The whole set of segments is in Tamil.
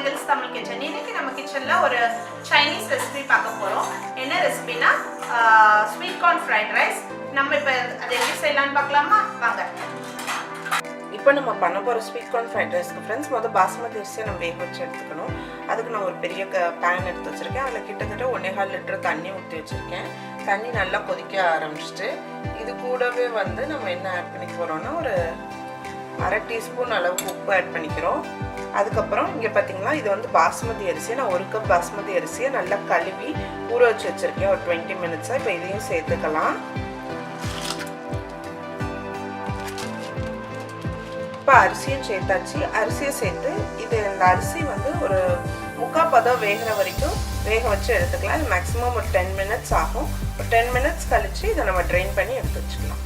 Girls Tamil Kitchen. இன்னைக்கு நம்ம கிச்சன்ல ஒரு சைனீஸ் ரெசிபி பார்க்க போறோம். என்ன ரெசிபினா ஸ்வீட் கார்ன் ஃப்ரைட் ரைஸ். நம்ம இப்ப அதை எப்படி செய்யலாம்னு பார்க்கலாமா? வாங்க. இப்போ நம்ம பண்ண போகிற ஸ்வீட் கார்ன் ஃப்ரைட் ரைஸ்க்கு ஃப்ரெண்ட்ஸ் முதல் பாஸ்மதி அரிசியை நம்ம வேக வச்சு எடுத்துக்கணும். அதுக்கு நான் ஒரு பெரிய பேன் எடுத்து வச்சுருக்கேன். அதில் கிட்டத்தட்ட 1.25 லிட்டர் தண்ணி ஊற்றி வச்சுருக்கேன். தண்ணி நல்லா கொதிக்க ஆரம்பிச்சிட்டு இது கூடவே வந்து நம்ம என்ன ஆட் பண்ணிக்க போகிறோம்னா ஒரு 1/2 டீஸ்பூன் அளவுக்கு உப்பு ஆட் பண்ணிக்கிறோம். அதுக்கப்புறம் இங்கே பார்த்தீங்கன்னா இது வந்து பாஸ்மதி அரிசியை நான் 1 கப் பாஸ்மதி அரிசியை நல்லா கழுவி ஊற வச்சு வச்சுருக்கேன் ஒரு 20 மினிட்ஸாக. இப்போ இதையும் சேர்த்துக்கலாம். இப்போ அரிசியும் சேர்த்தாச்சு. அரிசியை சேர்த்து இந்த அரிசி வந்து ஒரு 3/4 பதம் வேகிற வரைக்கும் வேக வச்சு எடுத்துக்கலாம். இது மேக்ஸிமம் ஒரு 10 மினிட்ஸ் ஆகும். ஒரு 10 மினிட்ஸ் கழிச்சு இதை நம்ம ட்ரெயின் பண்ணி எடுத்து வச்சுக்கலாம்.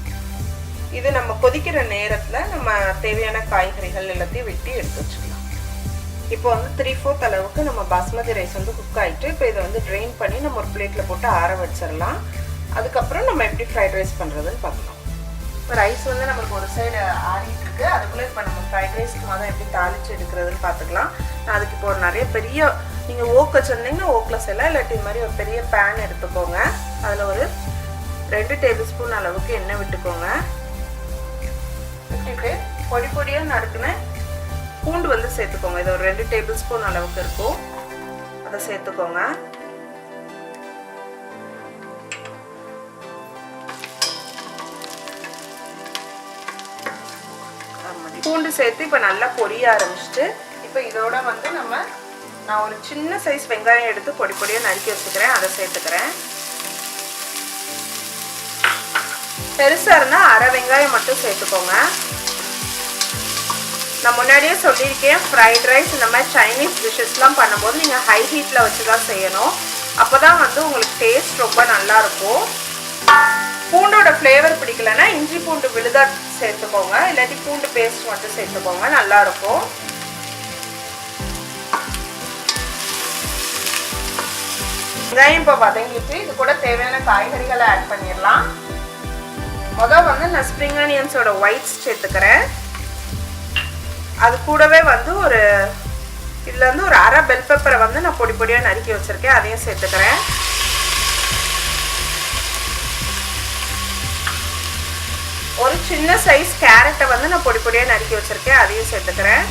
இது நம்ம கொதிக்கிற நேரத்தில் நம்ம தேவையான காய்கறிகள் எல்லாத்தையும் வெட்டி எடுத்து வச்சுக்கலாம். இப்போ வந்து 3/4 அளவுக்கு நம்ம பாஸ்மதி ரைஸ் வந்து குக் ஆகிட்டு இப்போ இதை வந்து ட்ரெயின் பண்ணி நம்ம ஒரு பிளேட்டில் போட்டு ஆற வச்சிடலாம். அதுக்கப்புறம் நம்ம எப்படி ஃப்ரைட் ரைஸ் பண்ணுறதுன்னு பார்க்கலாம். இப்போ ரைஸ் வந்து நம்மளுக்கு ஒரு சைடு ஆறிட்டு இருக்கு. அதுக்குள்ளே இப்போ நம்ம ஃப்ரைட் ரைஸ்க்கு முதல் எப்படி தாளித்து எடுக்கிறதுன்னு பார்த்துக்கலாம். நான் அதுக்கு இப்போ ஒரு நிறைய பெரிய நீங்கள் ஓக் வச்சுருந்தீங்கன்னா ஓக்கில் செய்யலாம். இல்லாட்டி இது மாதிரி ஒரு பெரிய பேன் எடுத்துக்கோங்க. அதில் ஒரு 2 டேபிள் ஸ்பூன் அளவுக்கு எண்ணெய் விட்டுக்கோங்க. விட்டுட்டு பொடி பொடியாக நறுக்குன்னு பூண்டு வந்து சேர்த்துக்கோங்க. இது ஒரு 2 டேபிள் ஸ்பூன் அளவுக்கு இருக்கும். அதை சேர்த்துக்கோங்க. பூண்டு சேர்த்து இப்போ நல்லா பொரிய ஆரம்பிச்சுட்டு இப்போ இதோட வந்து நான் ஒரு சின்ன சைஸ் வெங்காயம் எடுத்து பொடி பொடியாக நறுக்கி வச்சுக்கிறேன். அதை சேர்த்துக்கிறேன். பெருசாக இருந்தால் 1/2 வெங்காயம் மட்டும் சேர்த்துக்கோங்க. நான் முன்னாடியே சொல்லியிருக்கேன், ஃப்ரைட் ரைஸ் இந்த மாதிரி சைனீஸ் டிஷ்ஷஸ்லாம் பண்ணும்போது நீங்கள் ஹை ஹீட்டில் வச்சு தான் செய்யணும். அப்போ தான் வந்து உங்களுக்கு டேஸ்ட் ரொம்ப நல்லாயிருக்கும். பூண்டோட ஃப்ளேவர் பிடிக்கலன்னா இஞ்சி பூண்டு விழுதா சேர்த்துக்கோங்க. இல்லாட்டி பூண்டு பேஸ்ட் மட்டும் சேர்த்துக்கோங்க, நல்லாயிருக்கும். வெங்காயம் இப்போ வதங்கிட்டு இது கூட தேவையான காய்கறிகளை ஆட் பண்ணிடலாம். முதல் வந்து நான் ஸ்ப்ரிங் ஆனியன்ஸோட ஒயிட்ஸ் சேர்த்துக்கிறேன். அது கூடவே வந்து இதில் வந்து ஒரு 1/2 பெல் பெப்பரை வந்து நான் பொடி பொடியாக நறுக்கி வச்சுருக்கேன். அதையும் சேர்த்துக்கிறேன். ஒரு சின்ன சைஸ் கேரட்டை வந்து நான் பொடி பொடியாக நறுக்கி வச்சுருக்கேன். அதையும் சேர்த்துக்கிறேன்.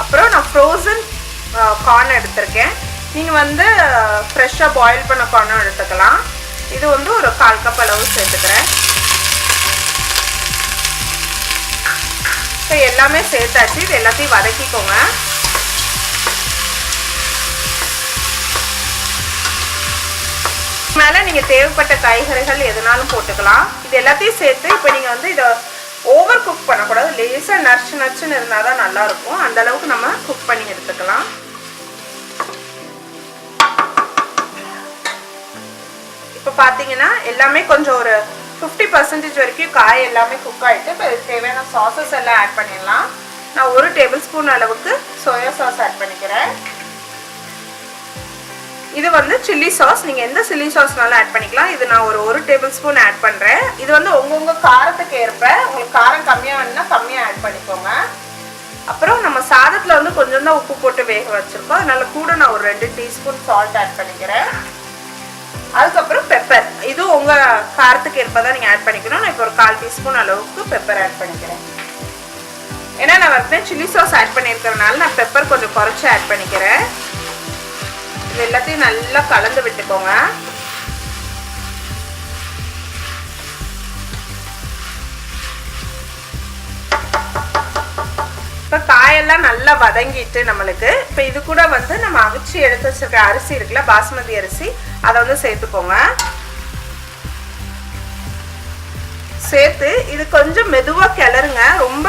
அப்புறம் நான் ஃப்ரோசன் கார்ன் எடுத்திருக்கேன். நீங்கள் வந்து ஃப்ரெஷ்ஷாக பாயில் பண்ண கார்னும் எடுத்துக்கலாம். இது வந்து ஒரு 1/4 கப் அளவு சேர்த்துக்கிறேன். இப்போ எல்லாமே சேர்த்தாச்சு. இது எல்லாத்தையும் வதக்கிக்கோங்க. மேலே நீங்கள் தேவைப்பட்ட காய்கறிகள் எதுனாலும் போட்டுக்கலாம். இது எல்லாத்தையும் சேர்த்து இப்போ நீங்கள் வந்து இதை ஓவர் குக் பண்ணக்கூடாது. லேசாக நச்சுன்னு இருந்தால் தான் நல்லாயிருக்கும். அந்த அளவுக்கு நம்ம குக் பண்ணி எடுத்துக்கலாம். இப்போ பார்த்தீங்கன்னா எல்லாமே கொஞ்சம் ஒரு 50% வரைக்கும் காய் எல்லாமே குக் ஆகிட்டு இப்போ இதுக்கு தேவையான சாஸஸ் எல்லாம் ஆட் பண்ணிடலாம். நான் 1 டேபிள் ஸ்பூன் அளவுக்கு சோயா சாஸ் ஆட் பண்ணிக்கிறேன். இது வந்து சில்லி சாஸ். நீங்கள் எந்த சில்லி சாஸ்னாலும் ஆட் பண்ணிக்கலாம். இது நான் ஒரு 1 டேபிள் ஸ்பூன் ஆட் பண்ணுறேன். இது வந்து உங்கள் காரத்துக்கு ஏற்ப உங்களுக்கு காரம் கம்மியாக வேணும்னா கம்மியாக ஆட் பண்ணிக்கோங்க. அப்புறம் நம்ம சாதத்தில் வந்து கொஞ்சம் தான் உப்பு போட்டு வேக வச்சுருக்கோம். அதனால கூட நான் ஒரு 2 டீஸ்பூன் சால்ட் ஆட் பண்ணிக்கிறேன். அதுக்கப்புறம் பெப்பர், இது உங்கள் காரத்துக்கு ஏற்ப தான் நீங்கள் ஆட் பண்ணிக்கணும். நான் இப்போ ஒரு 1/4 டீஸ்பூன் அளவுக்கு பெப்பர் ஆட் பண்ணிக்கிறேன். ஏன்னா நான் வந்து சில்லி சாஸ் ஆட் பண்ணியிருக்கிறதுனால நான் பெப்பர் கொஞ்சம் குறைச்சி ஆட் பண்ணிக்கிறேன். இது எல்லாத்தையும் நல்லா கலந்து விட்டுக்கோங்க. இப்போ காயெல்லாம் நல்லா வதங்கிட்டு நம்மளுக்கு இப்போ இது கூட வந்து நம்ம அவிச்சு எடுத்து வச்சிருக்க அரிசி இருக்குல்ல, பாஸ்மதி அரிசி, அதை வந்து சேர்த்துக்கோங்க. சேர்த்து இது கொஞ்சம் மெதுவாக கிளறுங்க. ரொம்ப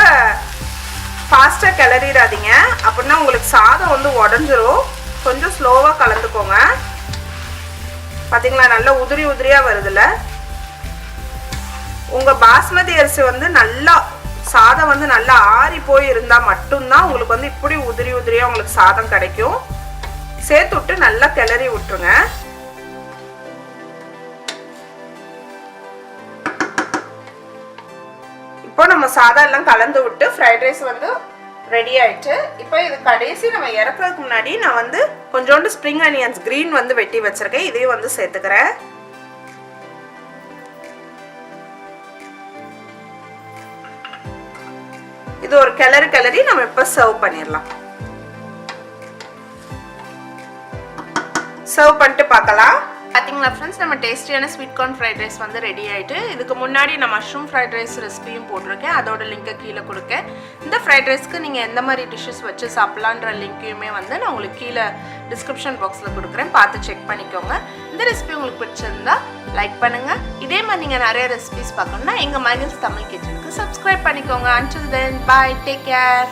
ஃபாஸ்ட்டாக கிளறிடாதீங்க, அப்படின்னா உங்களுக்கு சாதம் வந்து உடஞ்சிரும். கொஞ்சம் ஸ்லோவாக கலந்துக்கோங்க. பார்த்தீங்களா, நல்லா உதிரி உதிரியாக வருதுல்ல. உங்கள் பாஸ்மதி அரிசி வந்து நல்லா சாதம் வந்து நல்லா ஆறி போய் இருந்தால் மட்டும்தான் உங்களுக்கு வந்து இப்படி உதிரி உதிரியாக உங்களுக்கு சாதம் கிடைக்கும். சேர்த்து விட்டு நல்லா கிளறி விட்டுருங்க. இப்போ நம்ம சாதம் எல்லாம் கலந்து விட்டு ஃப்ரைட் ரைஸ் வந்து ரெடி ஆயிடுச்சு. இப்போ இது கடைசி நம்ம இறக்குறதுக்கு முன்னாடி நான் வந்து கொஞ்சோண்டு ஸ்ப்ரிங் ஆனியன்ஸ் கிரீன் வந்து வெட்டி வச்சிருக்கேன். இதையும் வந்து சேர்த்துக்கிறேன். இது ஒரு கிளறி நம்ம இப்போ சர்வ் பண்ணிடலாம். சர்வ் பண்ணிட்டு பார்க்கலாம். பார்த்தீங்களா ஃப்ரெண்ட்ஸ், நம்ம டேஸ்டியான ஸ்வீட் கார்ன் ஃப்ரைட் ரைஸ் வந்து ரெடி ஆகிட்டு. இதுக்கு முன்னாடி நான் மஷ்ரூம் ஃப்ரைட் ரைஸ் ரெசிபியும் போட்டிருக்கேன். அதோட லிங்கை கீழே கொடுக்கேன். இந்த ஃப்ரைட் ரைஸ்க்கு நீங்கள் எந்த மாதிரி டிஷ்ஷஸ் வச்சு சாப்பிட்லான்ற லிங்க்கையுமே வந்து நான் உங்களுக்கு கீழே டிஸ்கிரிப்ஷன் பாக்ஸில் கொடுக்குறேன். பார்த்து செக் பண்ணிக்கோங்க. இந்த ரெசிபி உங்களுக்கு பிடிச்சிருந்தா லைக் பண்ணுங்கள். இதே மாதிரி நீங்கள் நிறைய ரெசிபிஸ் பார்க்கணுன்னா எங்கள் மைகிள்ஸ் தமிழ் கிச்சனுக்கு சப்ஸ்கிரைப் பண்ணிக்கோங்க. Until then, bye, take care.